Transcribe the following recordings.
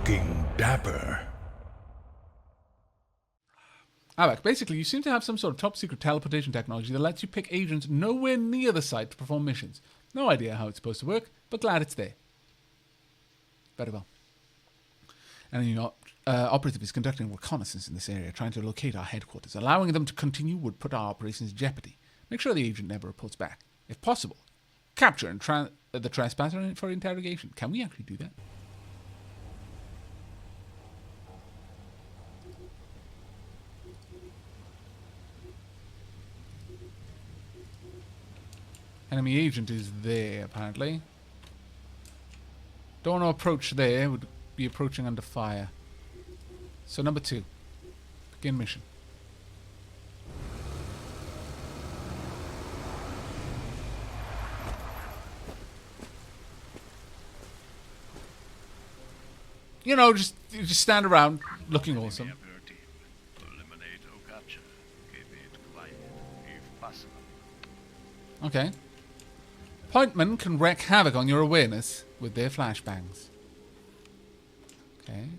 looking dapper. Aavak, basically, you seem to have some sort of top-secret teleportation technology that lets you pick agents nowhere near the site to perform missions. No idea how it's supposed to work, but glad it's there. Very well. And your operative is conducting reconnaissance in this area, trying to locate our headquarters. Allowing them to continue would put our operations in jeopardy. Make sure the agent never reports back. If possible, capture and the trespasser for interrogation. Can we actually do that? Enemy agent is there, apparently. Don't want to approach there. Would be approaching under fire. So number 2. Begin mission. You know, just stand around looking awesome. Okay. Pointmen can wreak havoc on your awareness with their flashbangs. Okay.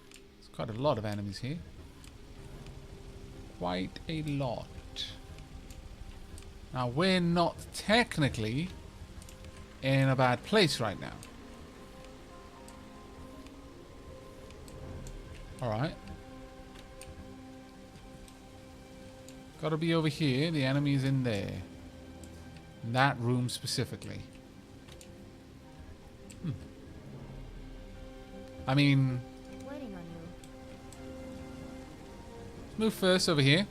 There's quite a lot of enemies here. Quite a lot. Now, we're not technically in a bad place right now. Alright. Gotta be over here. The enemy's in there. In that room specifically. I mean... Waiting on you. Let's move first over here.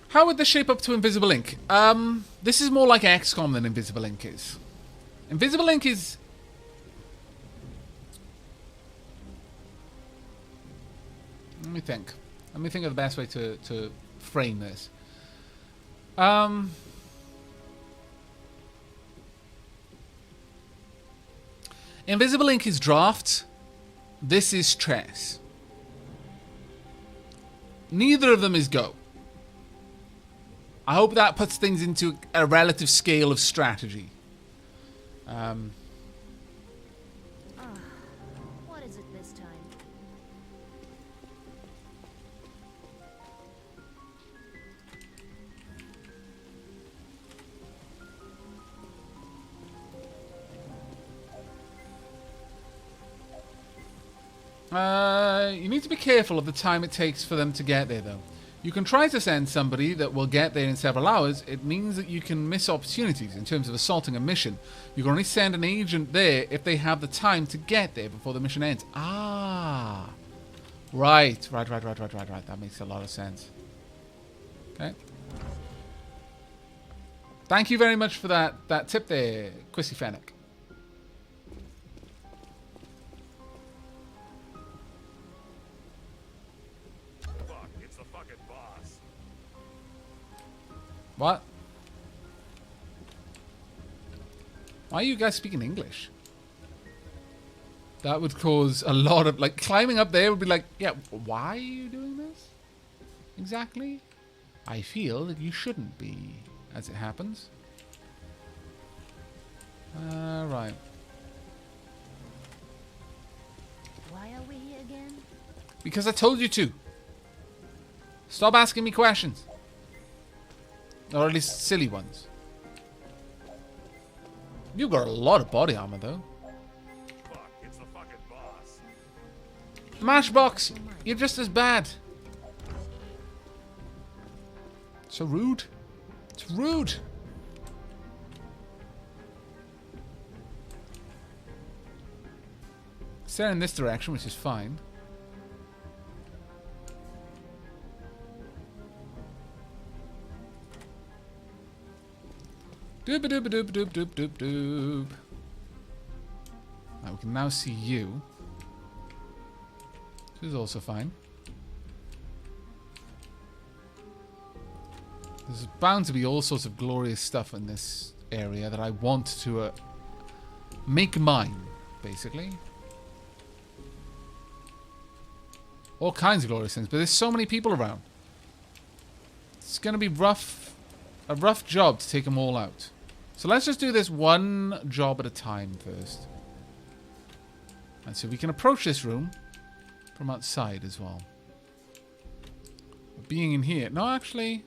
How would this shape up to Invisible Ink? This is more like XCOM than Invisible Ink is. Invisible Ink is... Let me think. Let me think of the best way to frame this. Invisible Ink is draft. This is stress. Neither of them is go. I hope that puts things into a relative scale of strategy. What is it this time? You need to be careful of the time it takes for them to get there, though. You can try to send somebody that will get there in several hours. It means that you can miss opportunities in terms of assaulting a mission. You can only send an agent there if they have the time to get there before the mission ends. Ah. Right. That makes a lot of sense. Okay. Thank you very much for that tip there, Quissy Fennec. What? Why are you guys speaking English? That would cause a lot of... Like, climbing up there would be like, yeah, why are you doing this? Exactly? I feel that you shouldn't be, as it happens. Right. Why are we here again? Because I told you to. Stop asking me questions. Or at least silly ones. You've got a lot of body armor, though. Fuck, it's the fucking boss. Mashbox, you're just as bad. So rude. It's rude. Stare in this direction, which is fine. Doop doop doop doop doop doop doop. We can now see you. This is also fine. There's bound to be all sorts of glorious stuff in this area that I want to make mine, basically. All kinds of glorious things, but there's so many people around. It's going to be a rough job to take them all out. So let's just do this one job at a time first. And so we can approach this room from outside as well. Being in here... No, actually...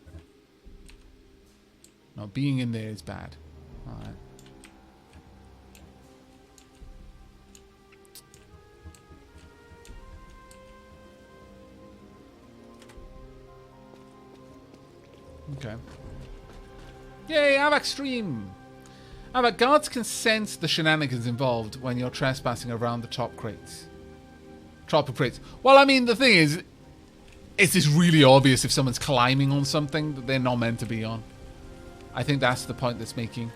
No, being in there is bad. Alright. Okay. Yay, Aavak stream! Aavak, guards can sense the shenanigans involved when you're trespassing around the top crates. Top of crates. Well, I mean, the thing is, it's just really obvious if someone's climbing on something that they're not meant to be on. I think that's the point that's making.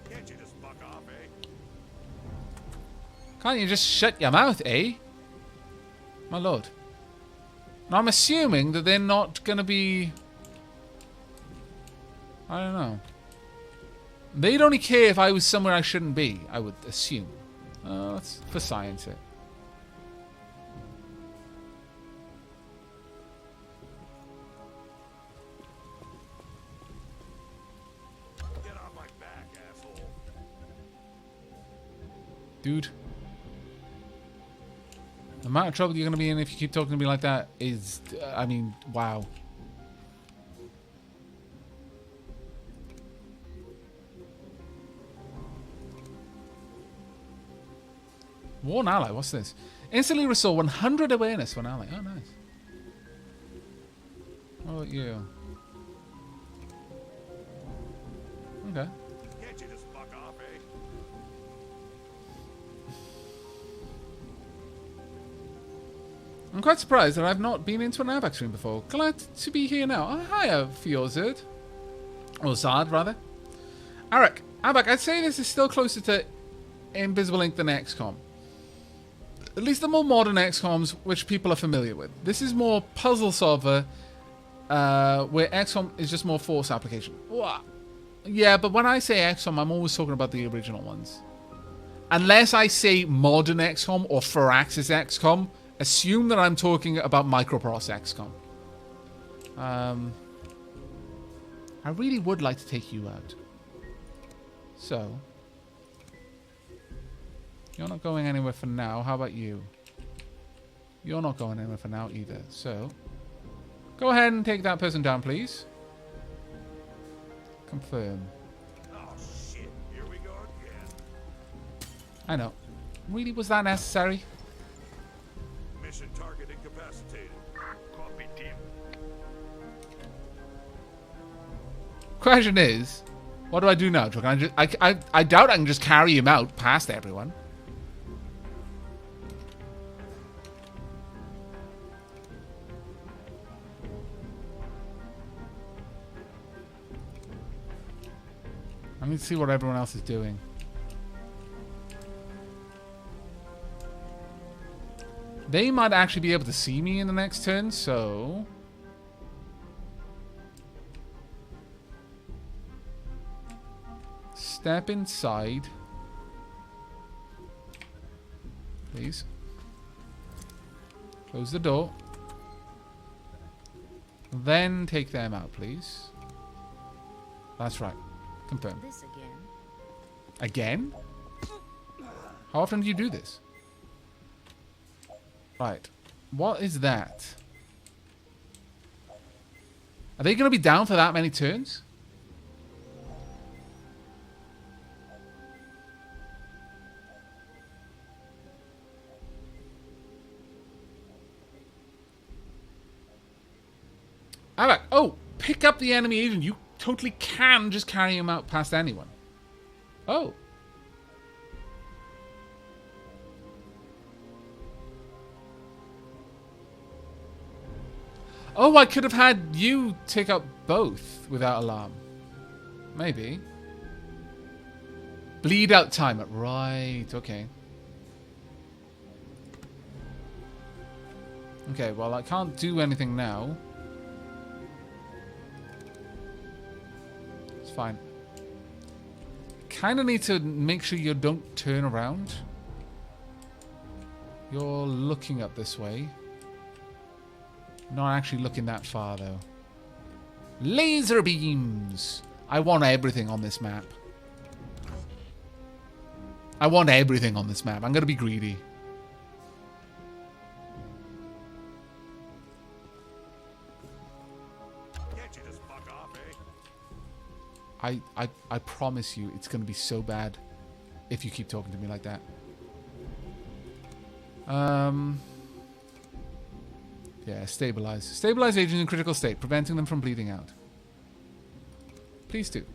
Can't you just fuck off, eh? Can't you just shut your mouth, eh? My lord. Now, I'm assuming that they're not going to be... I don't know. They'd only care if I was somewhere I shouldn't be, I would assume. That's for science, it. Get off my back, asshole. Dude. The amount of trouble you're going to be in if you keep talking to me like that is... I mean, wow. Warn ally, what's this? Instantly restore 100 awareness for an ally. Oh, nice. What about you? Okay. Can't you just fuck off, eh? I'm quite surprised that I've not been into an Aavak stream before. Glad to be here now. Oh, hiya, Fiozard. Or Zard, rather. Arik, Aavak, I'd say this is still closer to Invisible Ink than XCOM. At least the more modern XCOMs, which people are familiar with. This is more puzzle solver, where XCOM is just more force application. Yeah, but when I say XCOM, I'm always talking about the original ones. Unless I say modern XCOM or Firaxis XCOM, assume that I'm talking about Microprose XCOM. I really would like to take you out. So... You're not going anywhere for now. How about you? You're not going anywhere for now either. So, go ahead and take that person down, please. Confirm. Oh, shit. Here we go again. I know. Really, was that necessary? Mission target incapacitated. Copy, team. Question is, what do I do now? Can I just? I doubt I can just carry him out past everyone. I need to see what everyone else is doing. They might actually be able to see me in the next turn, so... Step inside. Please. Close the door. Then take them out, please. That's right. Confirm. This again. Again? How often do you do this? Right. What is that? Are they going to be down for that many turns? Aavak, oh, pick up the enemy agent. You totally can just carry him out past anyone. Oh. Oh, I could have had you take up both without alarm. Maybe. Bleed out timer. Right, okay. Okay, well, I can't do anything now. It's fine. Kind of need to make sure you don't turn around. You're looking up this way. Not actually looking that far, though. Laser beams! I want everything on this map. I want everything on this map. I'm going to be greedy. Can't you just fuck off, eh? I promise you it's going to be so bad if you keep talking to me like that. Yeah, stabilize. Stabilize agents in critical state, preventing them from bleeding out. Please do.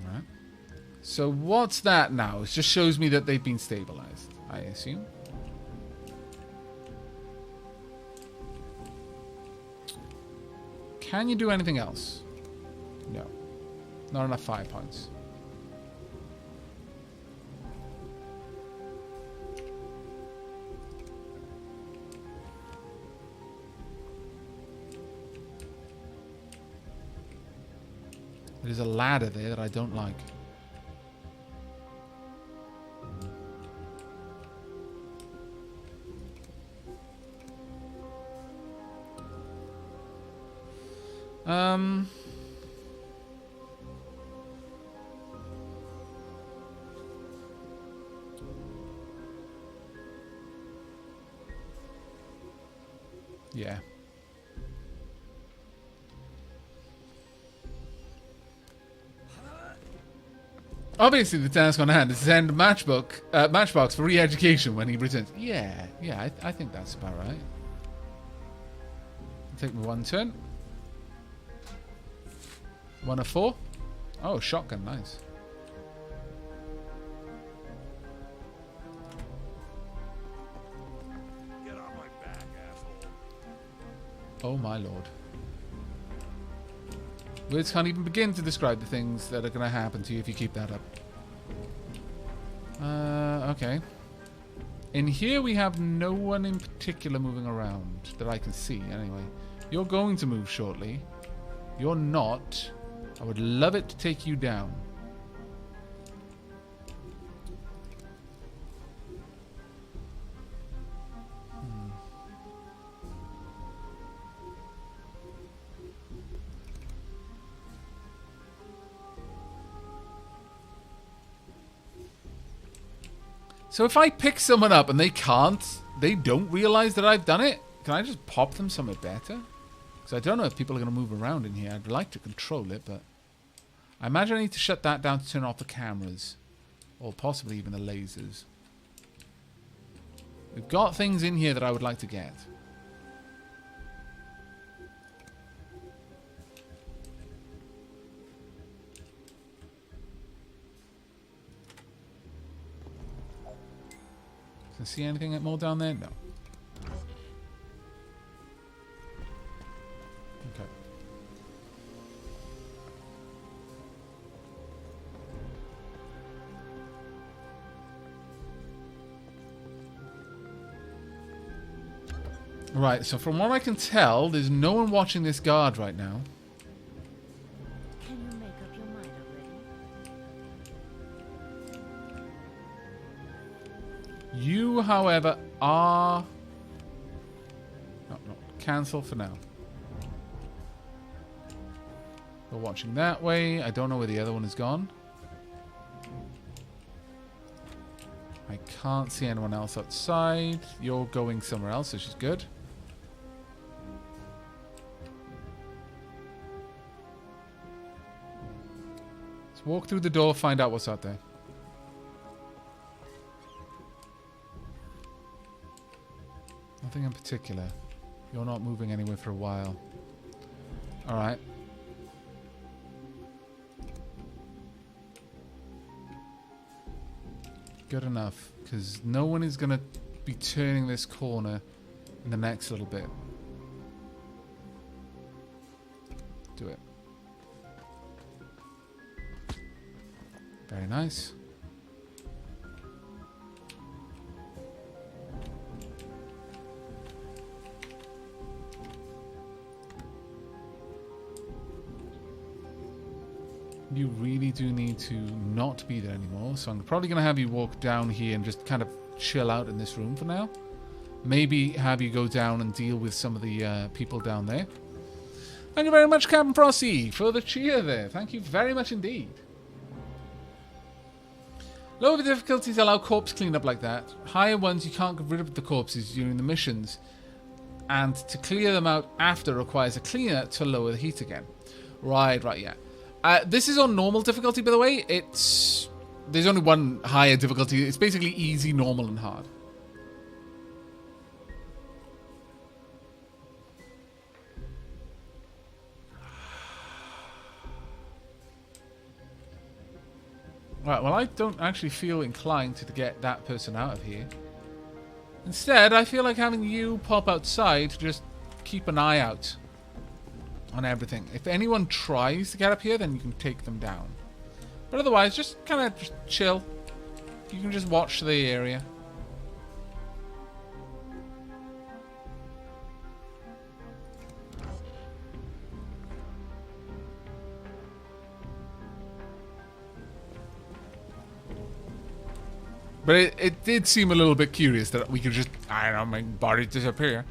Alright. So what's that now? It just shows me that they've been stabilized, I assume. Can you do anything else? No. Not enough fire points. There's a ladder there that I don't like. Yeah. Obviously, the task on hand is to send Matchbox for re-education when he returns. Yeah, I think that's about right. Take me one turn. 1 of 4. Oh, shotgun, nice. Get off my back, asshole. Oh my lord. Words can't even begin to describe the things that are going to happen to you if you keep that up. Okay. In here we have no one in particular moving around that I can see anyway. You're going to move shortly. You're not. I would love it to take you down. So if I pick someone up and they don't realize that I've done it, can I just pop them somewhere better? Because I don't know if people are going to move around in here. I'd like to control it, but I imagine I need to shut that down to turn off the cameras. Or possibly even the lasers. We've got things in here that I would like to get. Can I see anything more down there? No. Okay. Right, so from what I can tell, there's no one watching this guard right now. Can you make up your mind already? You, however, are... No, cancel for now. We're watching that way. I don't know where the other one has gone. I can't see anyone else outside. You're going somewhere else, which is good. Let's walk through the door, find out what's out there. Nothing in particular. You're not moving anywhere for a while. Alright. Good enough, because no one is going to be turning this corner in the next little bit. Do it. Very nice. You really do need to not be there anymore. So I'm probably going to have you walk down here and just kind of chill out in this room for now. Maybe have you go down and deal with some of the people down there. Thank you very much, Captain Frosty, for the cheer there. Thank you very much indeed. Lower difficulties allow corpse cleanup like that. Higher ones, you can't get rid of the corpses during the missions. And to clear them out after requires a cleaner to lower the heat again. Right, yeah. This is on normal difficulty, by the way. There's only one higher difficulty. It's basically easy, normal, and hard. Right, well, I don't actually feel inclined to get that person out of here. Instead, I feel like having you pop outside to just keep an eye out on everything. If anyone tries to get up here, then you can take them down. But otherwise, just kind of just chill. You can just watch the area. But it did seem a little bit curious that we could just, I don't know, make bodies disappear.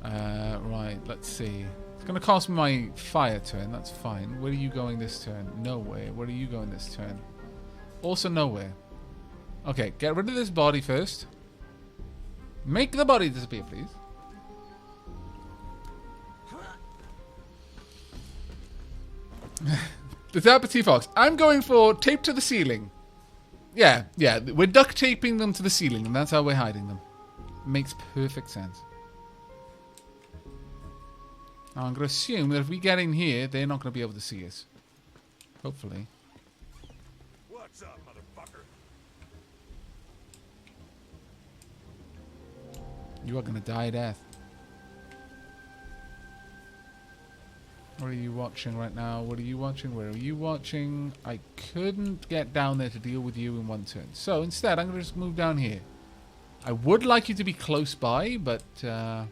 Right, let's see. It's going to cost me my fire turn, that's fine. Where are you going this turn? Nowhere. Where are you going this turn? Also nowhere. Okay, get rid of this body first. Make the body disappear, please. The Tapper Fox. I'm going for tape to the ceiling. Yeah, we're duct taping them to the ceiling, and that's how we're hiding them. Makes perfect sense. Now, I'm going to assume that if we get in here, they're not going to be able to see us. Hopefully. What's up, motherfucker? You are going to die a death. What are you watching right now? What are you watching? Where are you watching? I couldn't get down there to deal with you in one turn. So instead, I'm going to just move down here. I would like you to be close by, but... I'm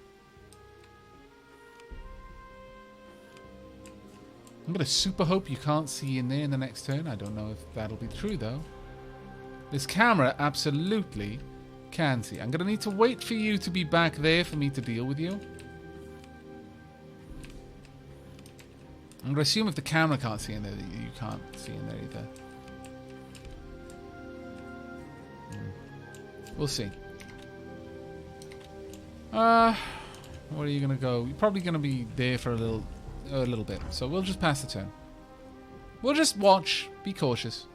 going to super hope you can't see in there in the next turn. I don't know if that'll be true, though. This camera absolutely can see. I'm going to need to wait for you to be back there for me to deal with you. I'm going to assume if the camera can't see in there, that you can't see in there either. We'll see. Where are you going to go? You're probably going to be there for a little bit. So we'll just pass the turn. We'll just watch. Be cautious.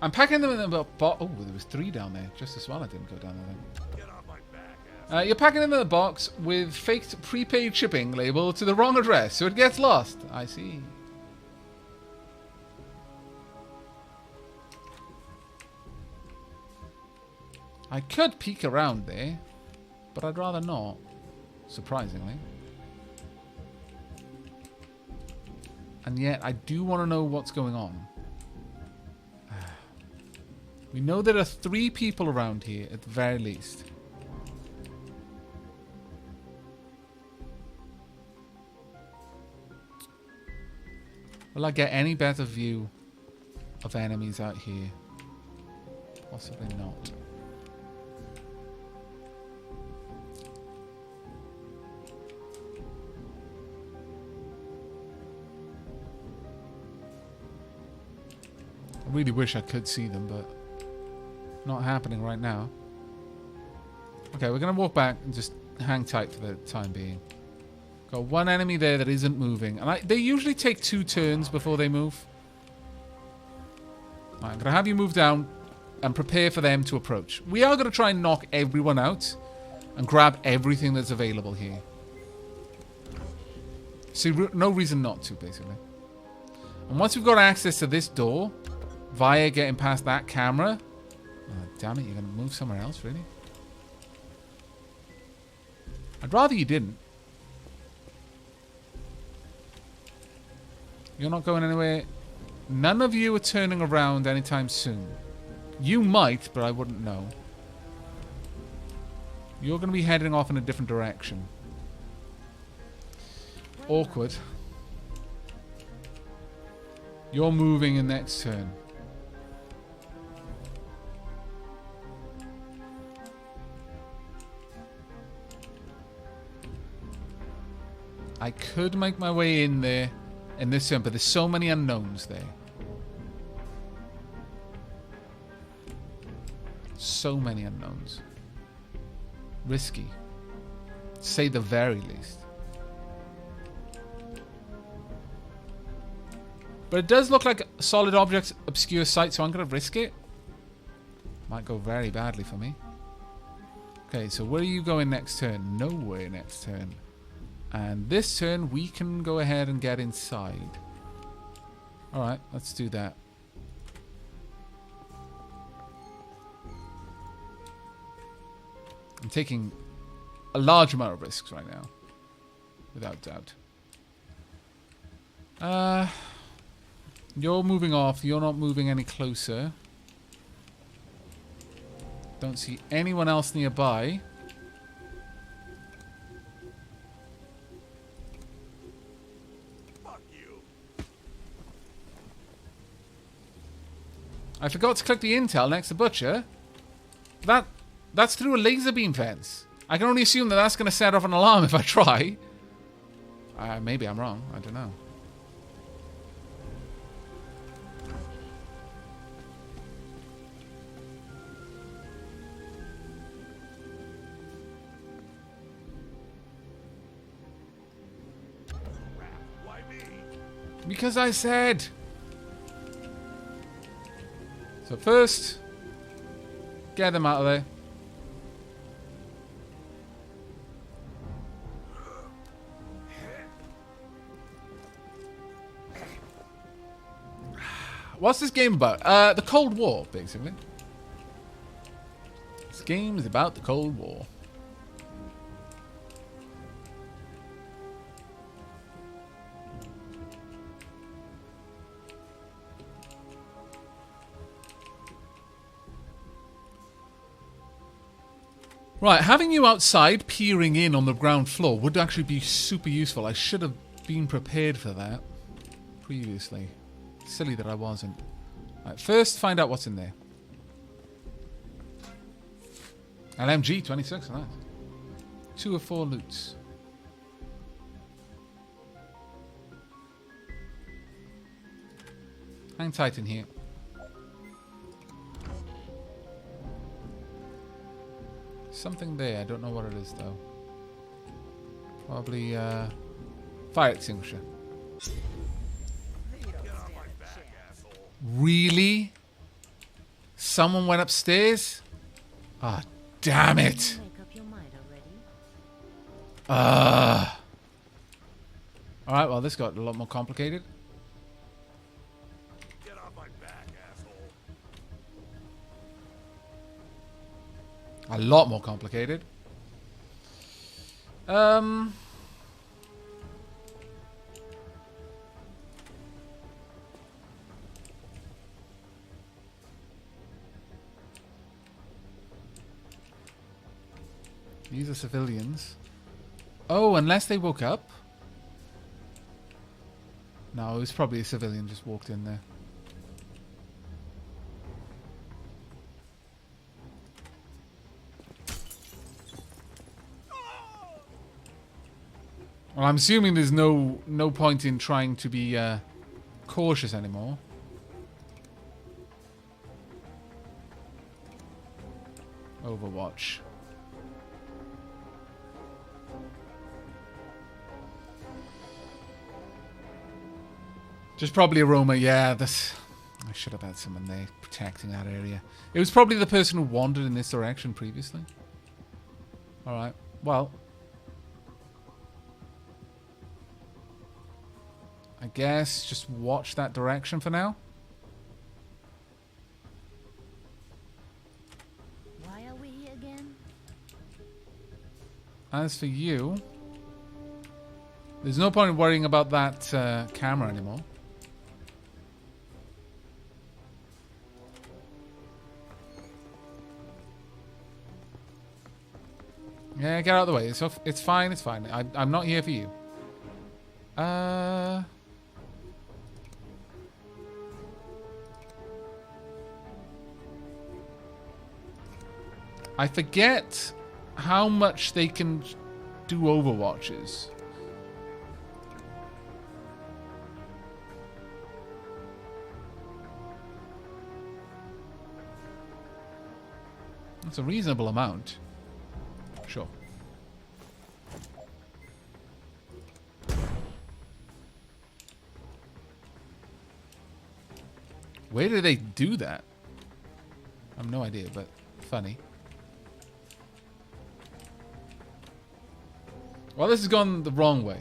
I'm packing them in the box. Oh, there was 3 down there. Just as well I didn't go down there then. Get off my back, ass. You're packing them in a box with faked prepaid shipping label to the wrong address, so it gets lost. I see. I could peek around there, but I'd rather not, surprisingly. And yet, I do want to know what's going on. We know there are 3 people around here, at the very least. Will I get any better view of enemies out here? Possibly not. I really wish I could see them, but not happening right now. Okay, we're going to walk back and just hang tight for the time being. Got 1 enemy there that isn't moving. And they usually take 2 turns before they move. Right, I'm going to have you move down and prepare for them to approach. We are going to try and knock everyone out and grab everything that's available here. See, no reason not to, basically. And once we've got access to this door, via getting past that camera... Oh, damn it, you're going to move somewhere else, really? I'd rather you didn't. You're not going anywhere. None of you are turning around anytime soon. You might, but I wouldn't know. You're going to be heading off in a different direction. Awkward. You're moving in next turn. I could make my way in there in this turn, but there's so many unknowns there. So many unknowns. Risky. To say the very least. But it does look like solid objects obscure sight, so I'm going to risk it. Might go very badly for me. Okay, so where are you going next turn? Nowhere next turn. And this turn, we can go ahead and get inside. Alright, let's do that. I'm taking a large amount of risks right now. Without doubt. You're moving off. You're not moving any closer. Don't see anyone else nearby. Fuck you. I forgot to click the intel next to Butcher. That's through a laser beam fence. I can only assume that that's going to set off an alarm if I try. Maybe I'm wrong. I don't know. Why me? Because I said. So first, get them out of there. What's this game about? The Cold War, basically. This game is about the Cold War. Right, having you outside peering in on the ground floor would actually be super useful. I should have been prepared for that previously. Silly that I wasn't. Right, first, find out what's in there. LMG 26, nice. 2 of 4 loots. Hang tight in here. Something there, I don't know what it is though. Probably fire extinguisher. Really? Someone went upstairs? Ah, damn it. Make up your mind already? Alright, well this got a lot more complicated. Get off my back, asshole. A lot more complicated. These are civilians. Oh, unless they woke up. No, it was probably a civilian just walked in there. Well, I'm assuming there's no point in trying to be cautious anymore. Overwatch. Just probably Aroma, yeah, that's... I should have had someone there protecting that area. It was probably the person who wandered in this direction previously. Alright, well... I guess just watch that direction for now. Why are we here again? As for you... There's no point in worrying about that camera anymore. Yeah, get out of the way. It's fine, it's fine. I'm not here for you. I forget how much they can do overwatches. That's a reasonable amount. Sure. Where do they do that? I have no idea, but funny. Well, this has gone the wrong way.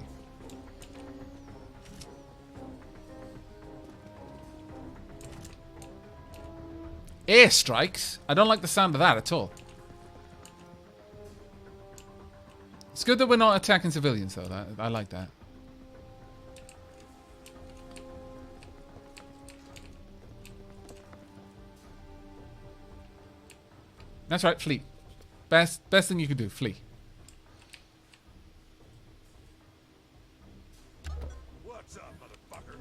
Airstrikes? I don't like the sound of that at all. It's good that we're not attacking civilians, though. I like that. That's right, flee. Best thing you could do, flee. What's up, motherfucker?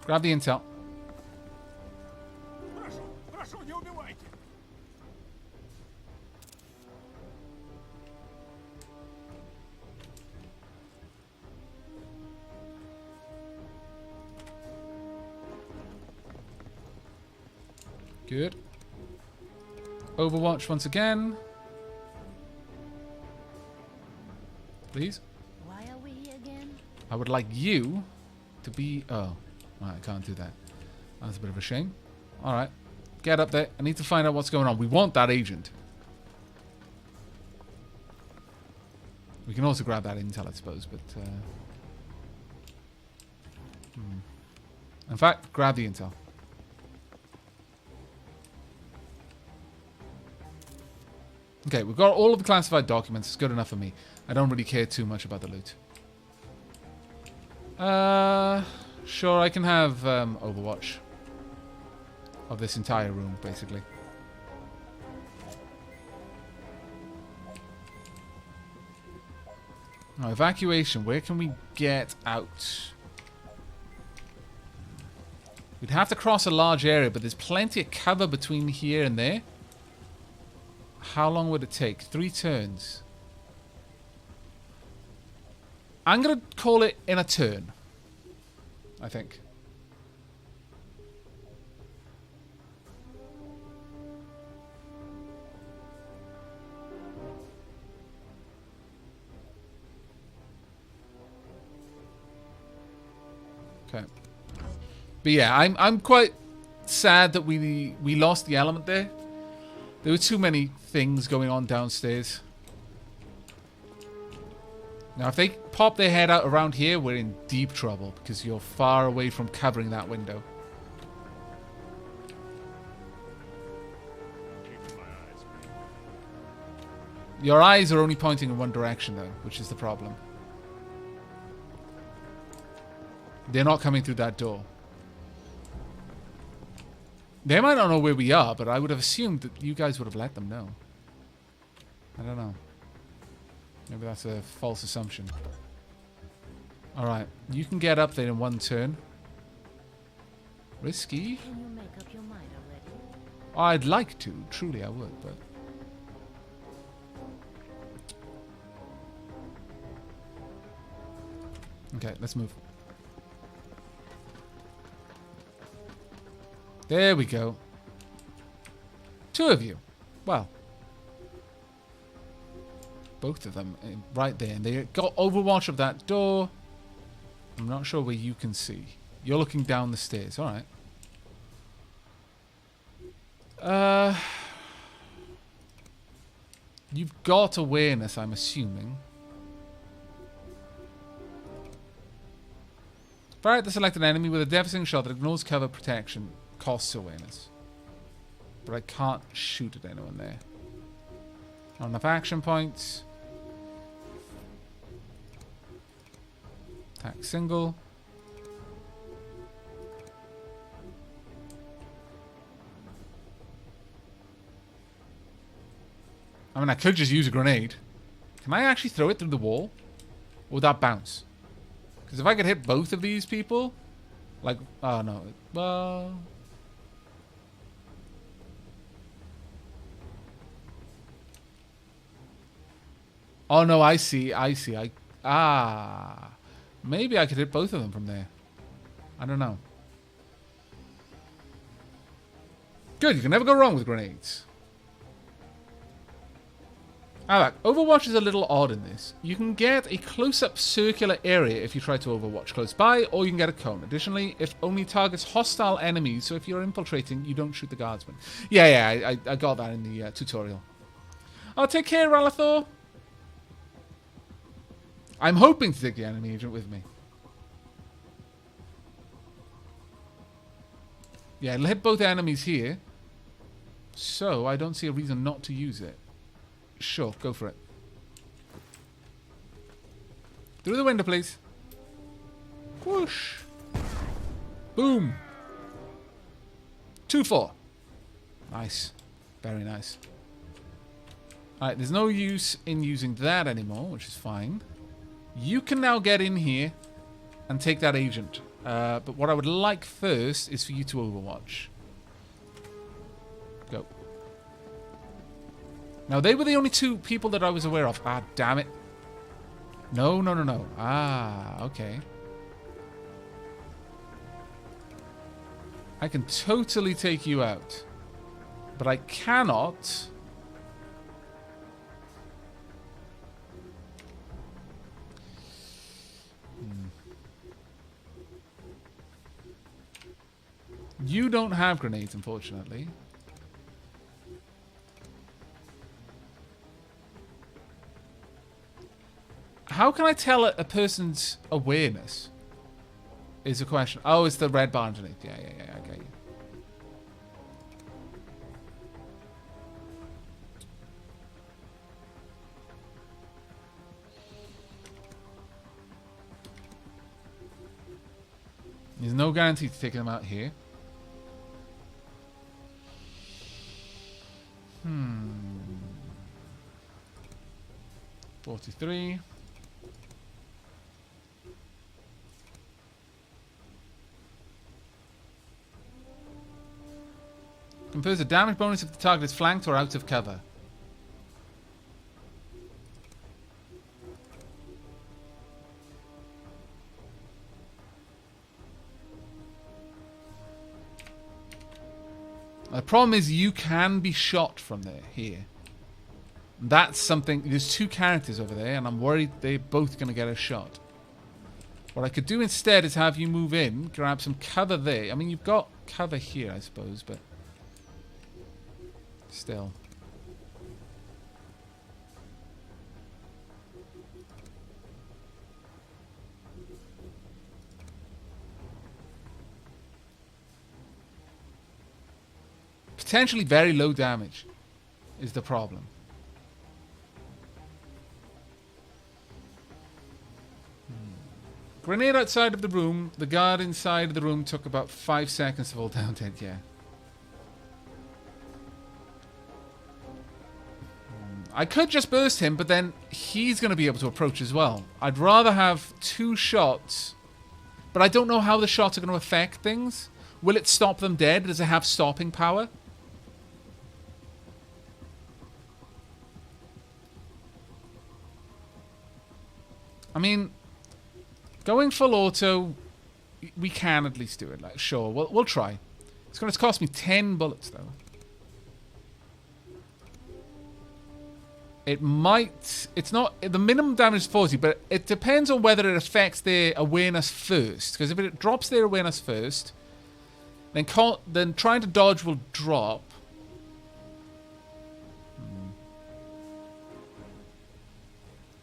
Grab the intel. Good. Overwatch once again. Please. Why are we here again? I would like you to be... Oh, well, I can't do that. That's a bit of a shame. Alright. Get up there. I need to find out what's going on. We want that agent. We can also grab that intel, I suppose, but... In fact, grab the intel. Okay, we've got all of the classified documents. It's good enough for me. I don't really care too much about the loot. Sure, I can have Overwatch of this entire room, basically. Now, evacuation. Where can we get out? We'd have to cross a large area, but there's plenty of cover between here and there. How long would it take? 3 turns. I'm going to call it in a turn. I think. Okay. But yeah, I'm quite sad that we lost the element there. There were too many things going on downstairs. Now, if they pop their head out around here, we're in deep trouble because you're far away from covering that window. Keeping my eyes free. Your eyes are only pointing in one direction, though, which is the problem. They're not coming through that door. They might not know where we are, but I would have assumed that you guys would have let them know. I don't know. Maybe that's a false assumption. Alright, you can get up there in 1 turn. Risky? Can you make up your mind already? I'd like to. Truly, I would, but... Okay, let's move. There we go. 2 of you. Well. Both of them right there. And they got overwatch of that door. I'm not sure where you can see. You're looking down the stairs. Alright. You've got awareness, I'm assuming. Fire at the selected enemy with a devastating shot that ignores cover protection. Costs awareness. But I can't shoot at anyone there. Not enough action points. Attack single. I mean, I could just use a grenade. Can I actually throw it through the wall? Or would that bounce? Because if I could hit both of these people... Like, oh no. Well... Oh, no, I see. Maybe I could hit both of them from there. I don't know. Good, you can never go wrong with grenades. Aavak, Overwatch is a little odd in this. You can get a close-up circular area if you try to Overwatch close by, or you can get a cone. Additionally, it only targets hostile enemies, so if you're infiltrating, you don't shoot the guardsmen. Yeah, I got that in the tutorial. Oh, take care, Ralathor. I'm hoping to take the enemy agent with me. Yeah, it'll hit both enemies here, so I don't see a reason not to use it. Sure, go for it. Through the window, please. Whoosh. Boom. 2-4. Nice. Very nice. Alright, there's no use in using that anymore, which is fine. You can now get in here and take that agent. But what I would like first is for you to Overwatch. Go. Now, they were the only two people that I was aware of. Ah, damn it. No. Ah, okay. I can totally take you out. But I cannot... You don't have grenades, unfortunately. How can I tell a person's awareness? Is a question. Oh, it's the red bar underneath. Yeah, I get you. There's no guarantee to taking them out here. 43. Confers a damage bonus if the target is flanked or out of cover. The problem is you can be shot from there, here. That's something... There's two characters over there, and I'm worried they're both going to get a shot. What I could do instead is have you move in, grab some cover there. I mean, you've got cover here, I suppose, but... Still. Potentially very low damage is the problem. Grenade outside of the room. The guard inside of the room took about 5 seconds to fall down dead, yeah. I could just burst him, but then he's going to be able to approach as well. I'd rather have 2 shots, but I don't know how the shots are going to affect things. Will it stop them dead? Does it have stopping power? I mean, going full auto, we can at least do it. Like, sure, we'll try. It's going to cost me 10 bullets, though. It might... It's not... The minimum damage is 40, but it depends on whether it affects their awareness first. Because if it drops their awareness first, then trying to dodge will drop.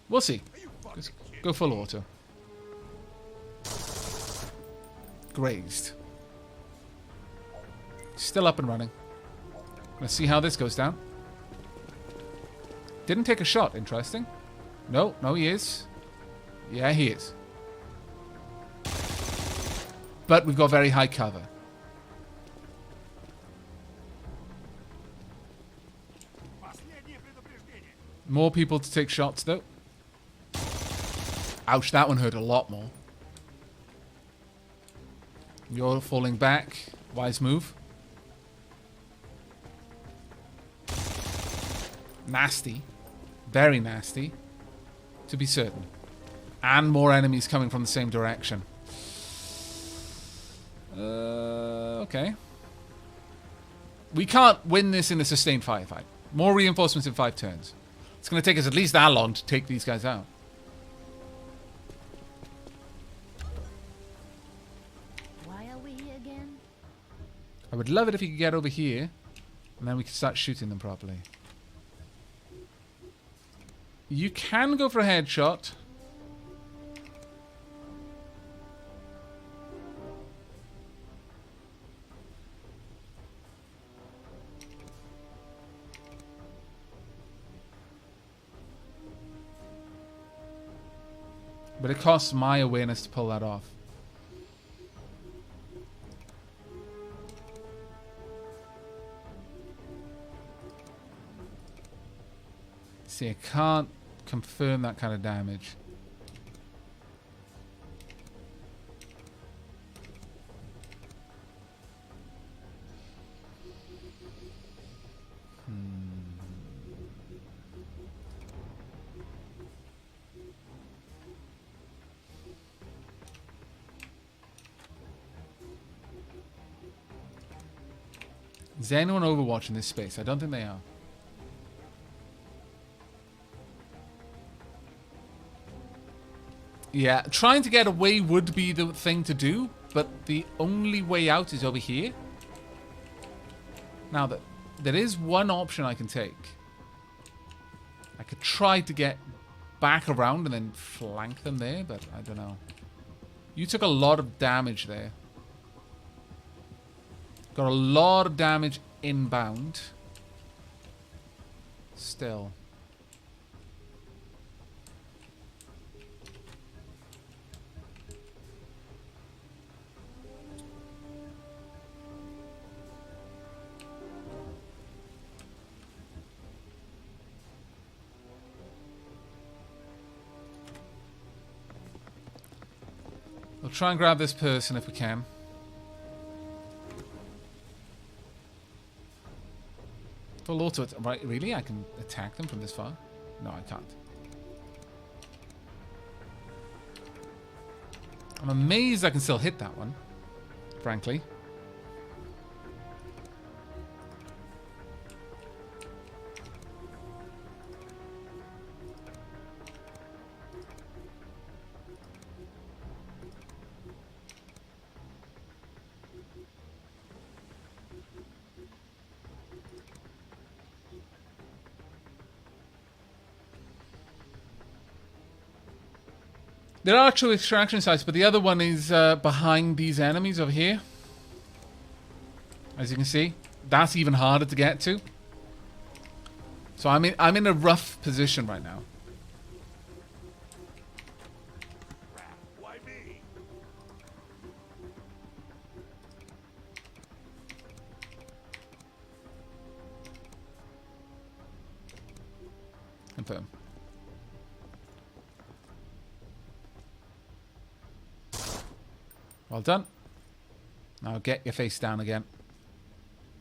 We'll see. Just go full auto. Grazed. Still up and running. Let's see how this goes down. Didn't take a shot. Interesting. No, he is. Yeah, he is. But we've got very high cover. More people to take shots, though. Ouch, that one hurt a lot more. You're falling back. Wise move. Nasty. Very nasty. to be certain. And more enemies coming from the same direction. Okay. We can't win this in a sustained firefight. More reinforcements in 5 turns. It's going to take us at least that long to take these guys out. Why are we here again? I would love it if you could get over here, and then we could start shooting them properly. You can go for a headshot. But it costs my awareness to pull that off. See, I can't confirm that kind of damage. Is anyone overwatching this space? I don't think they are. Yeah, trying to get away would be the thing to do, but the only way out is over here. Now, there is one option I can take. I could try to get back around and then flank them there, but I don't know. You took a lot of damage there. Got a lot of damage inbound. Still. We'll try and grab this person if we can. Full auto. Right, really? I can attack them from this far? No, I can't. I'm amazed I can still hit that one, frankly. There are 2 extraction sites, but the other one is behind these enemies over here. As you can see, that's even harder to get to. So I'm in a rough position right now. Why me? Confirm. Well done. Now get your face down again.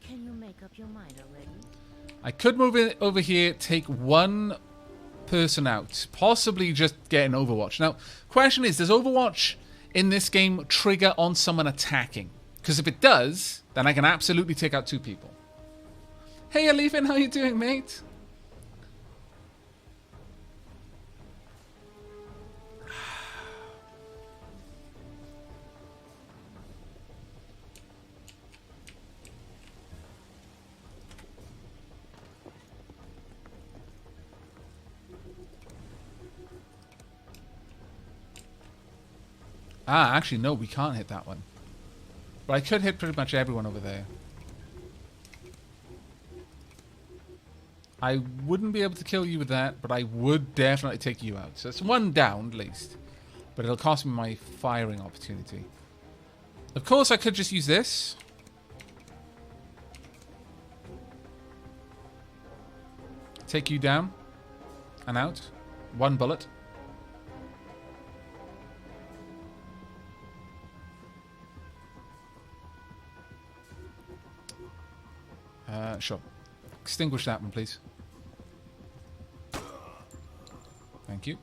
Can you make up your mind already? I could move it over here, take one person out. Possibly just get an Overwatch. Now, question is, does Overwatch in this game trigger on someone attacking? Because if it does, then I can absolutely take out 2 people. Hey, Alifin, how you doing, mate? Ah, actually, no, we can't hit that one. But I could hit pretty much everyone over there. I wouldn't be able to kill you with that, but I would definitely take you out. So it's 1 down, at least. But it'll cost me my firing opportunity. Of course, I could just use this. Take you down. And out. 1 bullet. Sure. Extinguish that one, please. Thank you.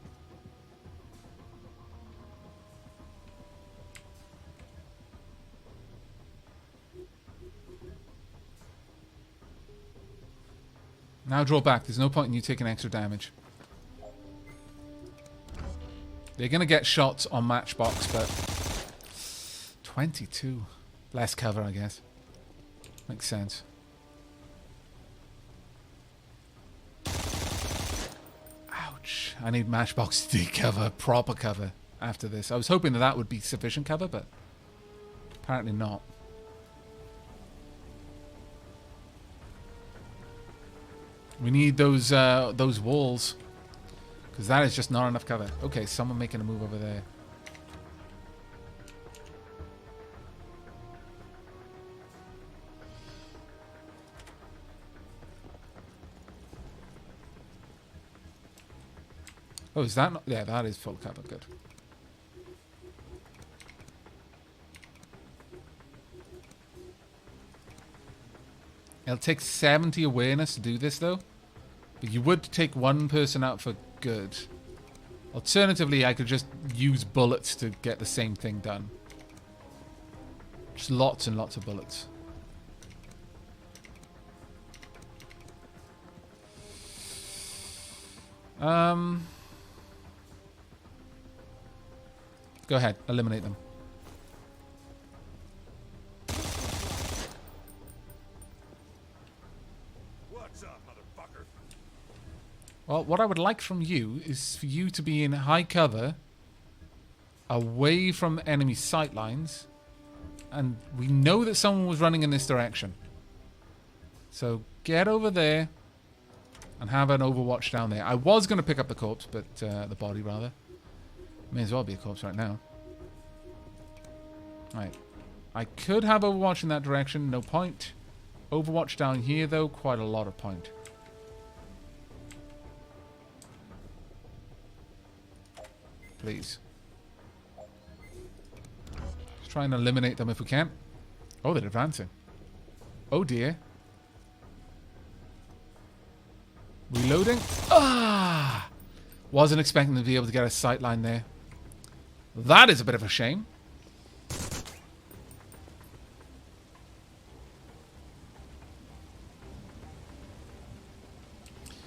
Now draw back. There's no point in you taking extra damage. They're going to get shots on Matchbox, but 22. Less cover, I guess. Makes sense. Ouch. I need Matchbox to cover, proper cover after this. I was hoping that that would be sufficient cover, but apparently not. We need those walls. Because that is just not enough cover. Okay, someone making a move over there. Oh, is that not? Yeah, that is full cover. Good. It'll take 70 awareness to do this, though. But you would take one person out for good. Alternatively, I could just use bullets to get the same thing done. Just lots and lots of bullets. Go ahead, eliminate them. What's up, motherfucker? Well, what I would like from you is for you to be in high cover, away from enemy sight lines, and we know that someone was running in this direction. So get over there and have an overwatch down there. I was going to pick up the corpse, but the body rather. May as well be a corpse right now. Right. I could have overwatch in that direction, no point. Overwatch down here though, quite a lot of point. Please. Let's try and eliminate them if we can. Oh, they're advancing. Oh dear. Reloading. Ah! Wasn't expecting to be able to get a sight line there. That is a bit of a shame.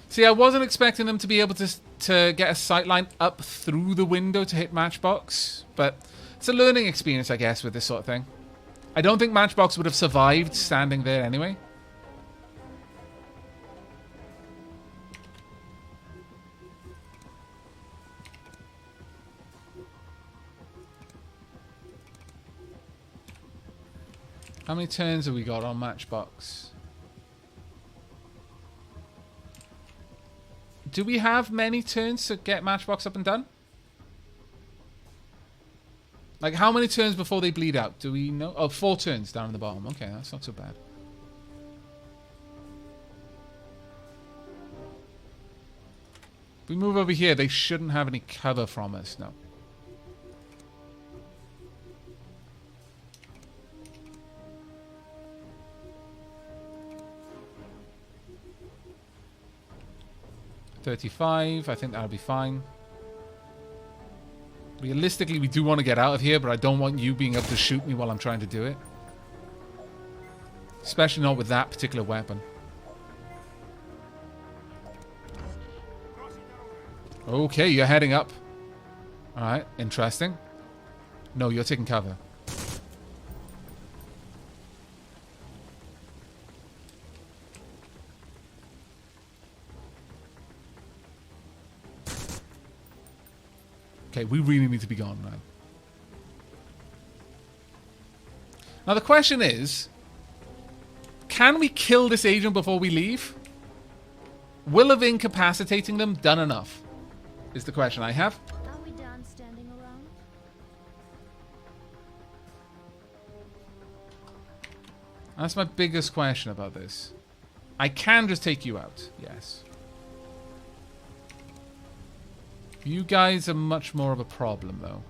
See, I wasn't expecting them to be able to get a sight line up through the window to hit Matchbox, but it's a learning experience, I guess, with this sort of thing. I don't think Matchbox would have survived standing there anyway. How many turns have we got on Matchbox? Do we have many turns to get Matchbox up and done? Like, how many turns before they bleed out? Do we know? Oh, 4 turns down at the bottom. Okay, that's not so bad. If we move over here, they shouldn't have any cover from us. No. $35. I think that'll be fine. Realistically, we do want to get out of here, but I don't want you being able to shoot me while I'm trying to do it. Especially not with that particular weapon. Okay, you're heading up. Alright, interesting. No, you're taking cover. Okay, we really need to be gone now. Now the question is, can we kill this agent before we leave? Will have incapacitating them done enough? Is the question I have. Are we done standing around? That's my biggest question about this. I can just take you out, yes. You guys are much more of a problem, though.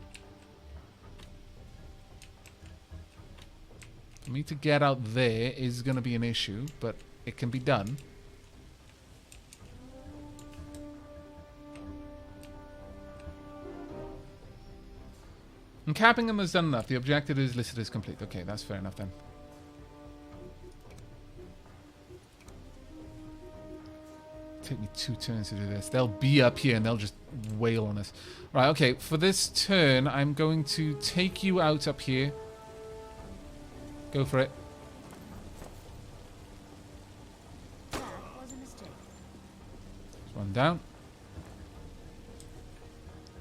For me to get out there is going to be an issue, but it can be done. And capping them has done enough. The objective is listed as complete. Okay, that's fair enough then. take me 2 turns to do this. They'll be up here and they'll just wail on us. Right, okay. For this turn, I'm going to take you out up here. Go for it. That was a mistake. There's one down.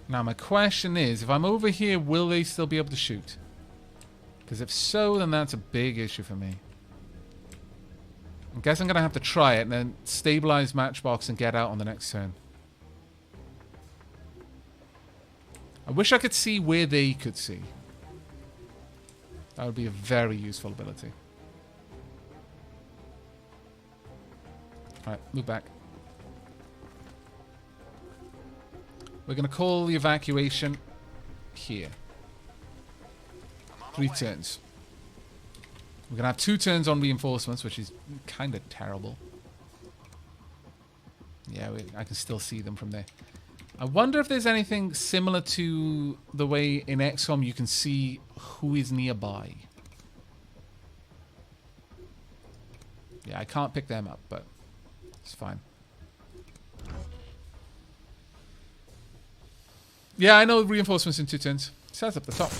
Now, my question is, if I'm over here, will they still be able to shoot? Because if so, then that's a big issue for me. I guess I'm going to have to try it and then stabilize Matchbox and get out on the next turn. I wish I could see where they could see. That would be a very useful ability. Alright, move back. We're going to call the evacuation here. 3 turns. We're going to have 2 turns on reinforcements, which is kind of terrible. Yeah, I can still see them from there. I wonder if there's anything similar to the way in XCOM you can see who is nearby. Yeah, I can't pick them up, but it's fine. Yeah, I know reinforcements in 2 turns. Starts up the top.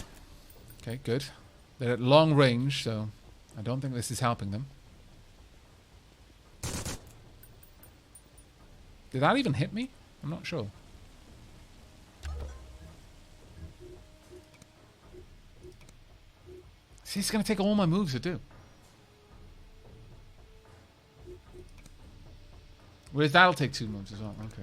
Okay, good. They're at long range, so I don't think this is helping them. Did that even hit me? I'm not sure. See, it's going to take all my moves to do. Whereas that'll take 2 moves as well. Okay.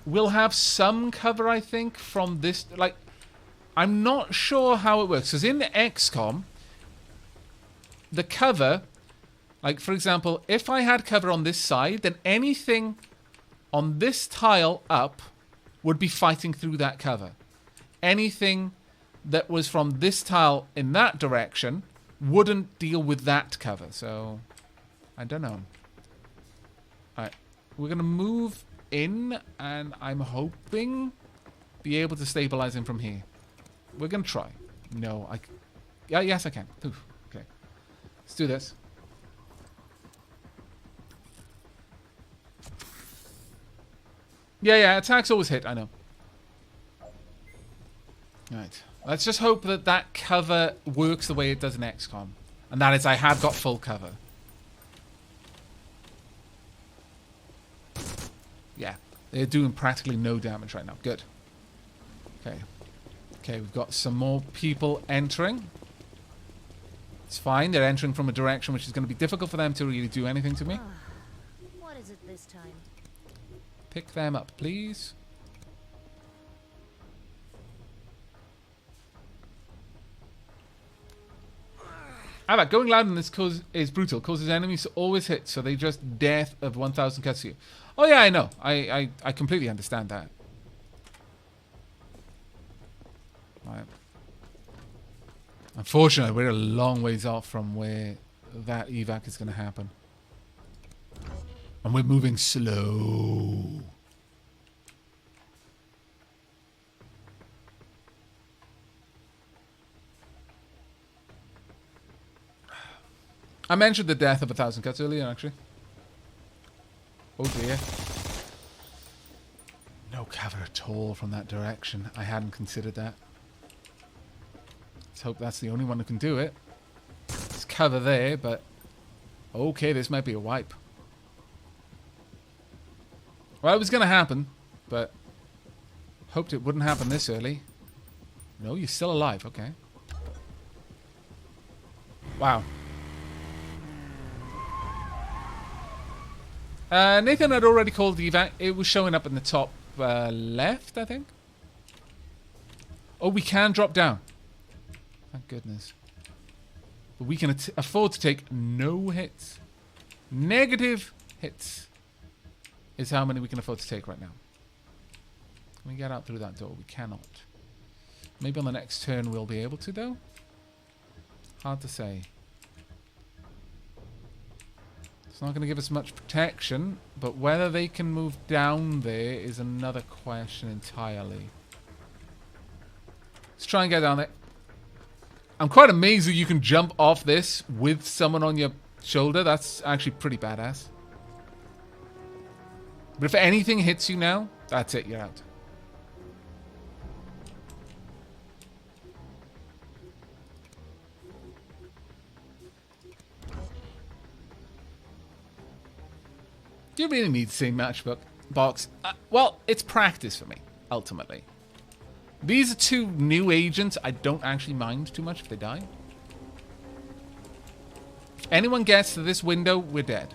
We'll have some cover, I think, from this. Like, I'm not sure how it works. Because in XCOM, the cover, like, for example, if I had cover on this side, then anything on this tile up would be fighting through that cover. Anything that was from this tile in that direction wouldn't deal with that cover. So, I don't know. Alright, we're going to move in, and I'm hoping be able to stabilize him from here. We're going to try. No, yeah, yes, I can. Oof, okay. Let's do this. Yeah, attacks always hit, I know. Right. Let's just hope that that cover works the way it does in XCOM. And that is, I have got full cover. Yeah. They're doing practically no damage right now. Good. Okay. Okay, we've got some more people entering. It's fine. They're entering from a direction which is going to be difficult for them to really do anything to me. What is it this time? Pick them up, please. Aavak, going loud in this is brutal. Causes enemies to always hit, so they just death of 1,000 cuts to you. Oh yeah, I know. I completely understand that. Right. Unfortunately, we're a long ways off from where that evac is going to happen. And we're moving slow. I mentioned the death of 1,000 cuts earlier, actually. Oh dear. No cover at all from that direction. I hadn't considered that. Let's hope that's the only one who can do it. There's cover there, but... Okay, this might be a wipe. Well, it was going to happen, but... Hoped it wouldn't happen this early. No, you're still alive, okay. Wow. Nathan had already called the evac. It was showing up in the top left, I think. Oh, we can drop down. Thank goodness. But we can afford to take no hits. Negative hits is how many we can afford to take right now. Can we get out through that door? We cannot. Maybe on the next turn we'll be able to, though. Hard to say. It's not going to give us much protection, but whether they can move down there is another question entirely. Let's try and get down there. I'm quite amazed that you can jump off this with someone on your shoulder. That's actually pretty badass. But if anything hits you now, that's it, you're out. Do you really need the same matchbook box? Well, it's practice for me, ultimately. These are two new agents. I don't actually mind too much if they die. If anyone gets to this window, we're dead.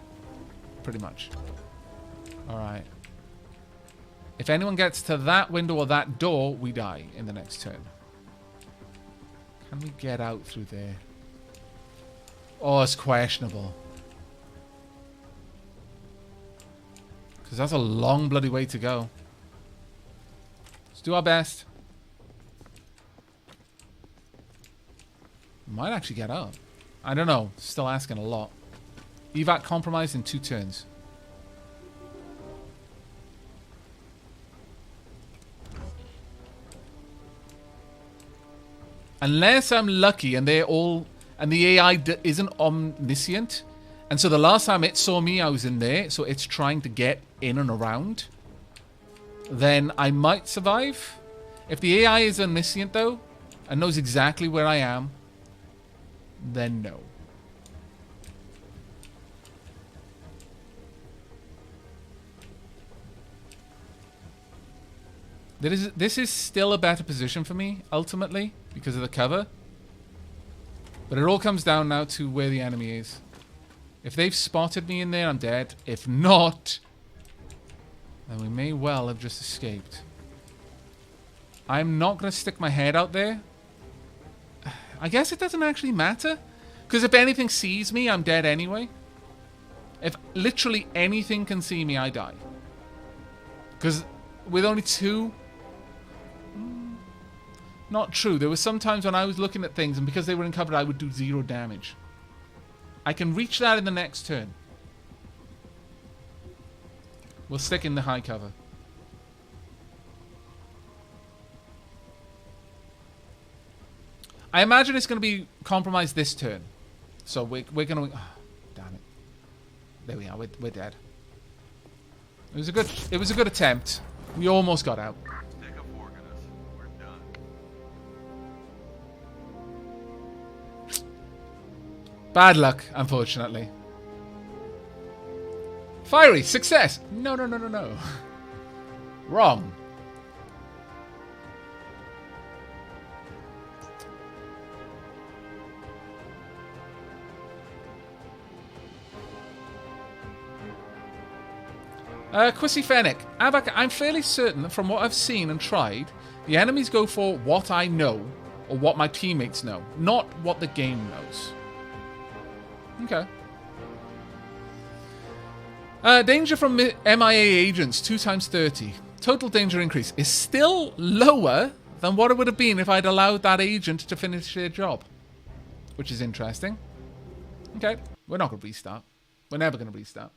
Pretty much. Alright. If anyone gets to that window or that door, we die in the next turn. Can we get out through there? Oh, it's questionable. Because that's a long bloody way to go. Let's do our best. Might actually get up. I don't know. Still asking a lot. Aavak compromised in 2 turns. Unless I'm lucky and they're all... And the AI isn't omniscient. And so the last time it saw me, I was in there. So it's trying to get in and around. Then I might survive. If the AI is omniscient, though, and knows exactly where I am, then no. This is still a better position for me, ultimately, because of the cover. But it all comes down now to where the enemy is. If they've spotted me in there, I'm dead. If not, then we may well have just escaped. I'm not going to stick my head out there. I guess it doesn't actually matter. Because if anything sees me, I'm dead anyway. If literally anything can see me, I die. Because with only 2... Not true. There were some times when I was looking at things and because they were in cover, I would do 0 damage. I can reach that in the next turn. We'll stick in the high cover. I imagine it's going to be compromised this turn. So we're going to... Oh, damn it. There we are. We're dead. It was a good attempt. We almost got out. Take a fork in us. We're done. Bad luck, unfortunately. Fiery, success! No. Wrong. Quissy Fennec. Aavak, I'm fairly certain that from what I've seen and tried, the enemies go for what I know, or what my teammates know, not what the game knows. Okay. Danger from MIA agents, 2 times 30. Total danger increase is still lower than what it would have been if I'd allowed that agent to finish their job. Which is interesting. Okay. We're not going to restart. We're never going to restart.